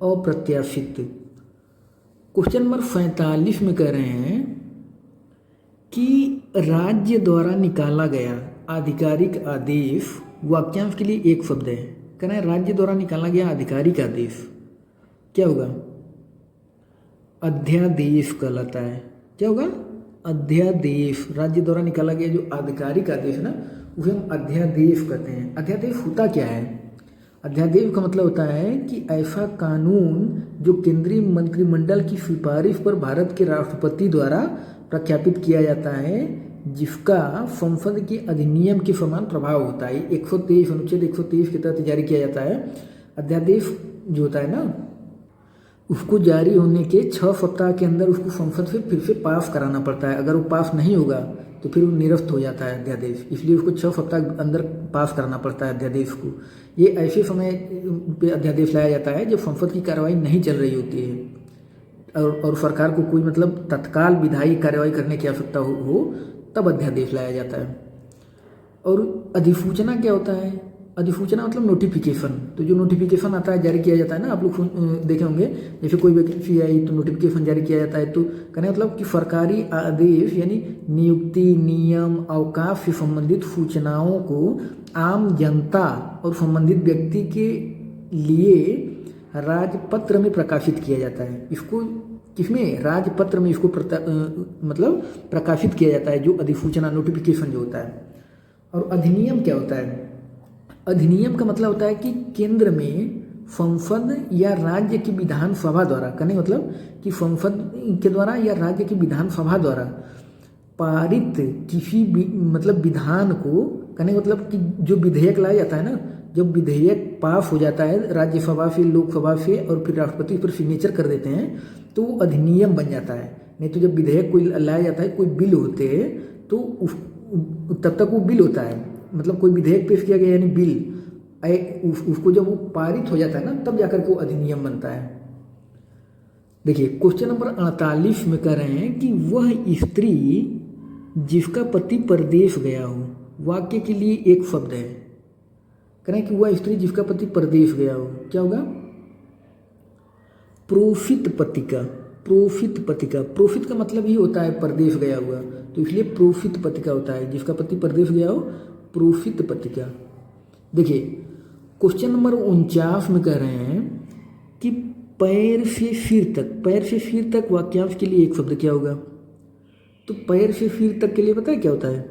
अप्रत्याशित। क्वेश्चन नंबर 47 में कह रहे हैं कि राज्य द्वारा निकाला गया आधिकारिक आदेश, वाक्यांश के लिए एक शब्द है। कह रहे हैं राज्य द्वारा निकाला गया आधिकारिक आदेश क्या होगा? अध्यादेश कहलाता है। क्या होगा? अध्यादेश। राज्य द्वारा निकाला गया जो आधिकारिक आदेश है ना, उसे हम अध्यादेश कहते हैं। अध्यादेश होता क्या है? अध्यादेश का मतलब होता है कि ऐसा कानून जो केंद्रीय मंत्रिमंडल की सिफारिश पर भारत के राष्ट्रपति द्वारा प्रख्यापित किया जाता है, जिसका संसद के अधिनियम के समान प्रभाव होता है। 123 अनुच्छेद 123 के तहत जारी किया जाता है। अध्यादेश जो होता है ना, उसको जारी होने के 6 सप्ताह के अंदर उसको संसद से फिर से पास कराना पड़ता है। अगर वो पास नहीं होगा तो फिर वो निरस्त हो जाता है अध्यादेश, इसलिए उसको 6 सप्ताह अंदर पास कराना पड़ता है अध्यादेश को। ये ऐसे समय पे अध्यादेश लाया जाता है जब संसद की कार्रवाई नहीं चल रही होती है और सरकार को कोई मतलब तत्काल विधायी कार्रवाई करने की आवश्यकता हो तब अध्यादेश लाया जाता है। और अधिसूचना क्या होता है? अधिसूचना मतलब नोटिफिकेशन। तो जो नोटिफिकेशन आता है, जारी किया जाता है ना, आप लोग देखे होंगे, जैसे कोई वैकेंसी आई तो नोटिफिकेशन जारी किया जाता है। तो कहने मतलब कि सरकारी आदेश यानी नियुक्ति, नियम, अवकाश से संबंधित सूचनाओं को आम जनता और संबंधित व्यक्ति के लिए राजपत्र में प्रकाशित किया जाता है। इसको किसमें? राजपत्र में इसको मतलब प्रकाशित किया जाता है, जो अधिसूचना, नोटिफिकेशन जो होता है। और अधिनियम क्या होता है? अधिनियम का मतलब होता है कि केंद्र में संसद या राज्य की विधानसभा द्वारा, कहने मतलब कि संसद के द्वारा या राज्य की विधानसभा द्वारा पारित किसी भी मतलब विधान को, कहने मतलब कि जो विधेयक लाया जाता है ना, जब विधेयक पास हो जाता है राज्यसभा से, लोकसभा से और फिर राष्ट्रपति पर सिग्नेचर कर देते हैं तो वो अधिनियम बन जाता है। नहीं तो जब विधेयक कोई लाया जाता है, कोई बिल होते हैं तो तब तक वो बिल होता है, मतलब कोई विधेयक पेश किया गया यानी बिल, उसको जब वो पारित हो जाता है ना तब जाकर के वो अधिनियम बनता है। देखिए क्वेश्चन नंबर 48 में कह रहे हैं कि वह स्त्री जिसका पति परदेश गया हो, वाक्य के लिए एक शब्द है। कह रहे हैं कि वह स्त्री जिसका पति परदेश गया हो, क्या होगा? प्रोषित पतिका। प्रोषित पतिका, प्रोषित का मतलब ही होता है परदेश गया हुआ, तो इसलिए प्रोषित पतिका होता है। जिसका पति परदेश गया हो, प्रोषित पतिका। देखिए क्वेश्चन नंबर 49 में कह रहे हैं कि पैर से सिर तक, पैर से सिर तक वाक्यांश के लिए एक शब्द क्या होगा? तो पैर से सिर तक के लिए पता है क्या होता है?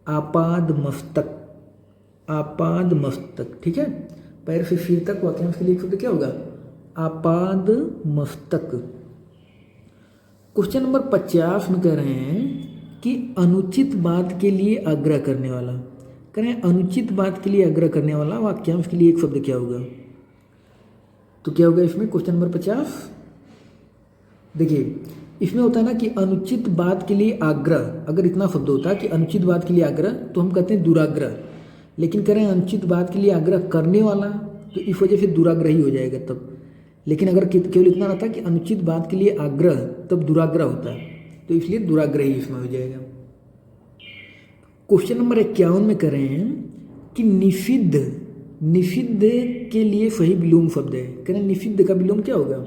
आपाद मस्तक। आपाद मस्तक, ठीक है। पैर से सिर तक वाक्यांश के लिए एक शब्द क्या होगा? आपाद मस्तक। क्वेश्चन नंबर 50 में कह रहे हैं कि अनुचित बात के लिए आग्रह करने वाला, कह रहे हैं अनुचित बात के लिए आग्रह करने वाला वाक्यांश के लिए एक शब्द क्या होगा? तो क्या होगा इसमें? क्वेश्चन नंबर 50 देखिए, इसमें होता है ना कि अनुचित बात के लिए आग्रह, अगर इतना शब्द होता कि अनुचित बात के लिए आग्रह तो हम कहते हैं दुराग्रह, लेकिन कह रहे हैं अनुचित बात के लिए आग्रह करने वाला, तो इस वजह से दुराग्रही हो जाएगा तब। लेकिन अगर केवल इतना रहता कि अनुचित बात के लिए आग्रह, तब दुराग्रह होता है, तो इसलिए दुराग्रही इसमें हो जाएगा। क्वेश्चन नंबर 51 में कह रहे हैं कि निषिद्ध निषिद्ध के लिए सही विलोम शब्द है। कह रहे निषिद्ध का विलोम क्या होगा?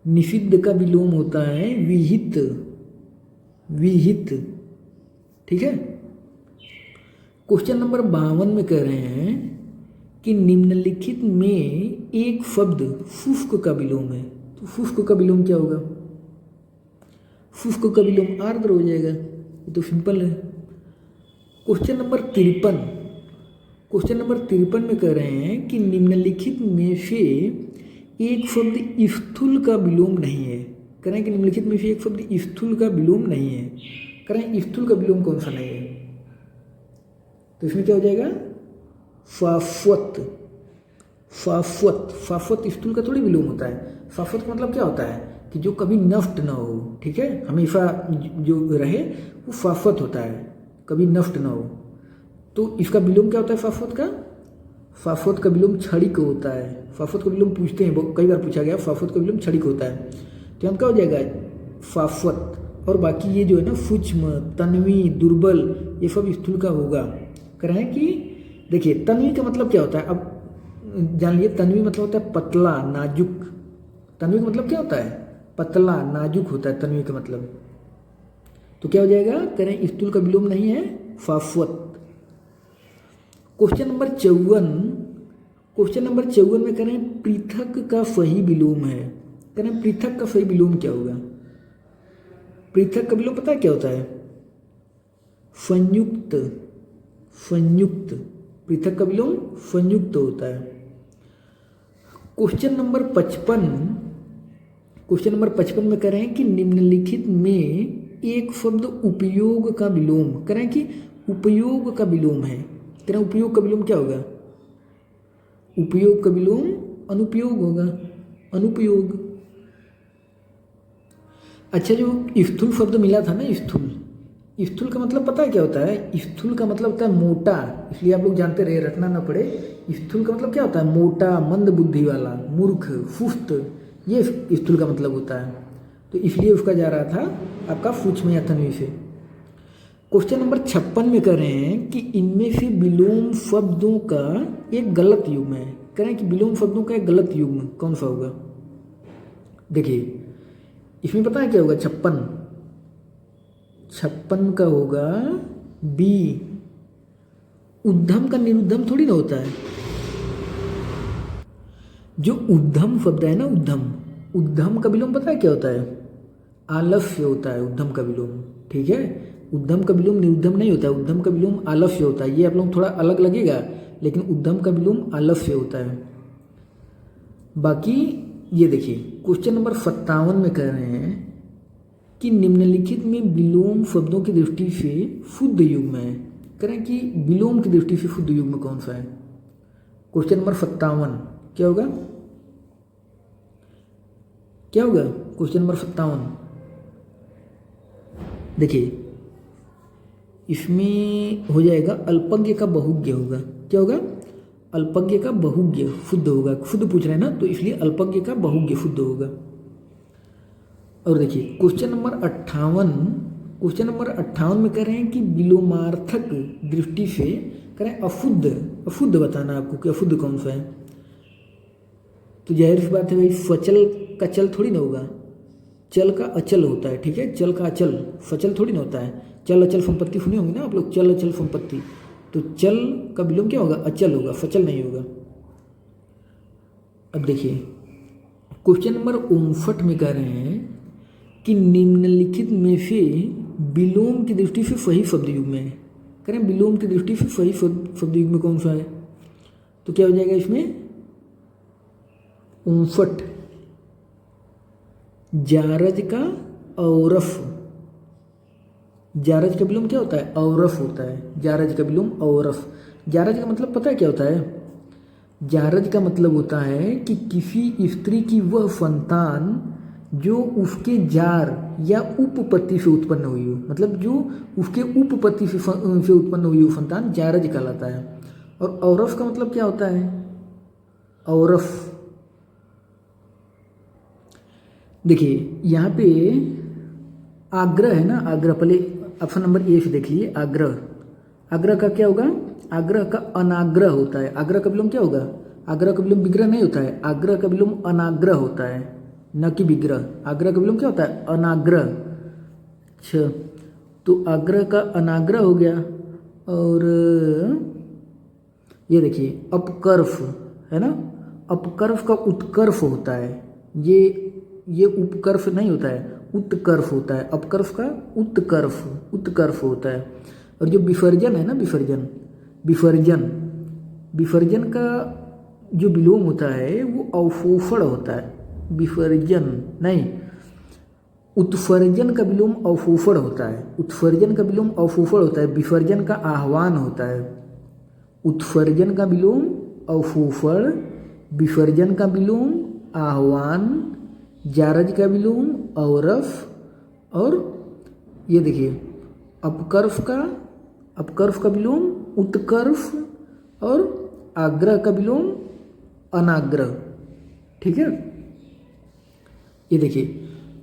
निषिद्ध का विलोम होता है विहित। विहित, ठीक है। क्वेश्चन नंबर 52 में कह रहे हैं कि निम्नलिखित में एक शब्द शुष्क का विलोम है। तो शुष्क का विलोम क्या होगा? शुष्क का विलोम आर्द्र हो जाएगा। ये तो सिंपल है। क्वेश्चन नंबर 53, क्वेश्चन नंबर 53 में कह रहे हैं कि निम्नलिखित में से एक शब्द स्थूल का विलोम नहीं है। कह रहे हैं कि निम्नलिखित में से एक शब्द स्थूल का विलोम नहीं है। कह रहे हैं स्थूल का विलोम कौन सा नहीं है? तो इसमें क्या हो जाएगा? शाश्वत। शाश्वत, शाश्वत स्थूल का थोड़ी विलोम होता है। शाश्वत का मतलब क्या होता है कि जो कभी नष्ट ना हो, ठीक है, हमेशा जो रहे वो शाश्वत होता है, कभी नष्ट ना हो। तो इसका विलोम क्या होता है शाश्वत का? शाश्वत का विलोम क्षणिक होता है। शाश्वत का विलोम पूछते हैं, कई बार पूछा गया, शाश्वत का विलोम क्षणिक होता है। तो हम क्या हो जाएगा? शाश्वत। और बाकी ये जो है ना सूक्ष्म, तन्वी, दुर्बल, ये सब स्थूल का होगा। कह रहे हैं कि देखिए तन्वी का मतलब क्या होता है, अब जान लिए। तन्वी मतलब होता है पतला, नाजुक। तन्वी का मतलब क्या होता है? पतला, नाजुक होता है तन्वी का मतलब। तो क्या हो जाएगा? कह रहे हैं स्थूल का विलोम नहीं है, शाश्वत। क्वेश्चन नंबर 54, क्वेश्चन नंबर 54 में कह रहे हैं पृथक का सही विलोम है। कह रहे हैं पृथक का सही विलोम क्या होगा? पृथक का विलोम पता है क्या होता है? संयुक्त। संयुक्त, पृथक का विलोम संयुक्त होता है। क्वेश्चन नंबर 55, क्वेश्चन नंबर 55 में कह रहे हैं कि निम्नलिखित में एक शब्द उपयोग का विलोम। कह रहे हैं कि उपयोग का विलोम है। कह रहे हैं उपयोग का विलोम क्या होगा? उपयोग का विलोम अनुपयोग होगा। अनुपयोग। अच्छा, जो स्थूल शब्द मिला था ना, स्थूल, स्थूल का मतलब पता है क्या होता है? स्थूल का मतलब होता है मोटा। इसलिए आप लोग जानते रहे, रटना ना पड़े। स्थूल का मतलब क्या होता है? मोटा, मंद बुद्धि वाला, मूर्ख, सुस्त, ये स्थूल का मतलब होता है। तो इसलिए उसका जा रहा था आपका सूक्ष्म या तन्वी से। क्वेश्चन नंबर 56 में कह रहे हैं कि इनमें से विलोम शब्दों का एक गलत युग्म है। कह रहे हैं कि विलोम शब्दों का एक गलत युग्म कौन सा होगा? देखिए इसमें पता है क्या होगा? 56 का होगा बी। उद्धम का निरुद्धम थोड़ी ना होता है। जो उद्धम शब्द है ना, उद्धम, उद्धम का विलोम पता है क्या होता है? आलस्य होता है उद्धम का विलोम, ठीक है। उद्धम का विलोम निरुद्धम नहीं होता है, उद्धम का विलोम आलस्य होता है। ये आप लोग थोड़ा अलग लगेगा, लेकिन उद्धम का विलोम आलस्य होता है। बाकी ये देखिए क्वेश्चन नंबर 57 में कह रहे हैं कि निम्नलिखित में विलोम शब्दों की दृष्टि से शुद्ध युग्म है। कह रहे हैं कि विलोम की दृष्टि से शुद्ध युग्म कौन सा है? क्वेश्चन नंबर 57 क्या होगा? क्या होगा क्वेश्चन नंबर 57? देखिए इसमें हो जाएगा अल्पज्ञ का बहुज्ञ होगा। क्या होगा? अल्पज्ञ का बहुज्ञ शुद्ध होगा। शुद्ध पूछ रहे हैं ना, तो इसलिए अल्पज्ञ का बहुज्ञ शुद्ध होगा। और देखिए क्वेश्चन नंबर 58, क्वेश्चन नंबर 58 में कह रहे हैं कि विलोमार्थक दृष्टि से कह रहे हैं अशुद्ध, अशुद्ध बताना आपको कि अशुद्ध कौन सा है। तो जाहिर सी बात है भाई, स्वचल का चल थोड़ी ना होगा, चल का अचल होता है, ठीक है। चल का अचल, सचल थोड़ी ना होता है। चल अचल संपत्ति सुनी होंगी ना आप लोग, चल अचल संपत्ति। तो चल का विलोम क्या होगा? अचल होगा, सचल नहीं होगा। अब देखिए क्वेश्चन नंबर 59 में कह रहे हैं कि निम्नलिखित में से विलोम की दृष्टि से सही शब्द युग्म है। कह रहे हैं विलोम की दृष्टि से सही शब्द युग्म कौन सा है? तो क्या हो जाएगा इसमें? 59 जारज का औरफ। जारज का विलोम क्या होता है? औरफ होता है। जारज का विलोम औरफ। जारज का मतलब पता है क्या होता है? जारज का मतलब होता है कि किसी स्त्री की वह संतान जो उसके जार या उपपत्ति से उत्पन्न हुई हो, मतलब जो उसके उपपत्ति से उत्पन्न हुई हो संतान, जारज कहलाता है। और औरफ का मतलब क्या होता है? औरफ, देखिए यहाँ पे आग्रह है ना, आग्रह। पहले ऑप्शन नंबर ए से देख लीजिए, आग्रह। आग्रह का क्या होगा? आग्रह का अनाग्रह होता है। आग्रह का विलोम क्या होगा? आग्रह का विलोम विग्रह नहीं होता है, आग्रह का विलोम अनाग्रह होता है, न कि विग्रह। आग्रह का विलोम क्या होता है? अनाग्रह। अच्छा, तो आग्रह का अनाग्रह हो गया। और ये देखिए अपकर्फ है ना, अपकर्फ का उत्कर्फ होता है। ये उपकर्फ नहीं होता है, उत्कर्फ होता है। अपकर्फ का उत्कर्फ होता है। और जो विसर्जन है ना, विसर्जन का जो विलोम होता है वो अवफोफड़ होता है। विसर्जन नहीं, उत्सर्जन का विलोम अवफोफड़ होता है। उत्सर्जन का विलोम अवफोफड़ होता है। विसर्जन का आह्वान होता है। उत्सर्जन का विलोम अवफोफड़, विसर्जन का विलोम आह्वान, जारज का विलोम अवरफ, और ये देखिए अपकर्फ का विलोम उत्कर्फ, और आग्रह का विलोम अनाग्रह। ठीक है, ये देखिए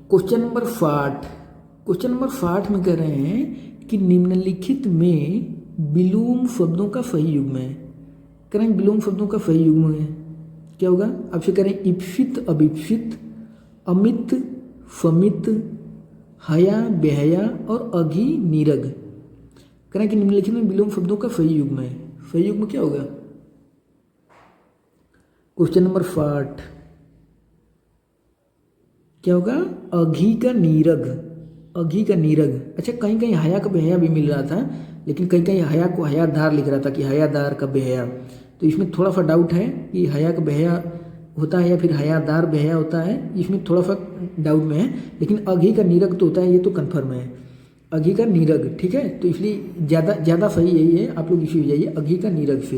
क्वेश्चन नंबर 60 में कह रहे हैं कि निम्नलिखित में विलोम शब्दों का सही युग्म है। कह रहे हैं विलोम शब्दों का सही युग्म है, क्या होगा? आपसे कह रहे हैं इप्सित अभिप्सित, अमित फमित, हया बेहया और अघी नीरग। कह रहे हैं कि निम्नलिखित में विलोम शब्दों का सही युग्म है। सही युग्म क्या होगा? क्वेश्चन नंबर 60 क्या होगा? अघी का नीरग। अच्छा, कहीं कहीं हया का बेहया भी मिल रहा था, लेकिन कहीं कहीं हया को हयादार लिख रहा था कि हयादार का बेहया। तो इसमें थोड़ा सा डाउट है कि हया का बेहया होता है या फिर हयादार बेहया होता है, इसमें थोड़ा सा डाउट में है। लेकिन अघी का नीरग तो होता है, ये तो कन्फर्म है, अघी का नीरग। ठीक है, तो इसलिए ज़्यादा सही यही है। आप लोग इसी हो जाइए अघी का नीरग से।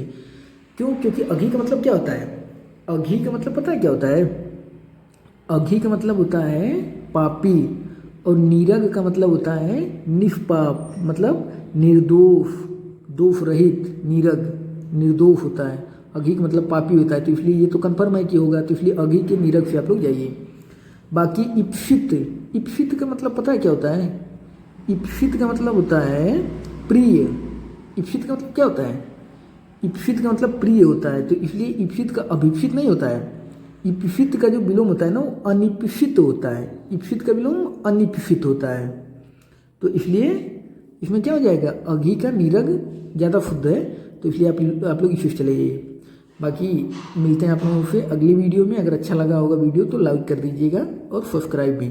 क्यों? क्योंकि अघी का मतलब क्या होता है? अघी का मतलब पता है क्या होता है? अघी का मतलब होता है पापी, और नीरग का मतलब होता है निष्पाप, मतलब निर्दोष, दोष रहित। नीरग निर्दोष होता है, अघी का मतलब पापी होता है। तो इसलिए ये तो कन्फर्म है कि होगा, तो इसलिए अघी के नीरग से आप लोग जाइए। बाकी इप्सित का मतलब पता है क्या होता है? इप्सित का मतलब होता है प्रिय। इप्सित का मतलब क्या होता है? इप्सित का मतलब प्रिय होता है। तो इसलिए इप्सित का अभिप्सित नहीं होता है। इप्सित का जो विलोम होता है ना, वो अनिप्सित होता है। इप्सित का विलोम अनिप्सित होता है। तो इसलिए इसमें क्या हो जाएगा? अघी का नीरग ज़्यादा शुद्ध है, तो इसलिए आप लोग इसी से चले जाइए। बाकी मिलते हैं आप लोगों से अगली वीडियो में। अगर अच्छा लगा होगा वीडियो तो लाइक कर दीजिएगा और सब्सक्राइब भी।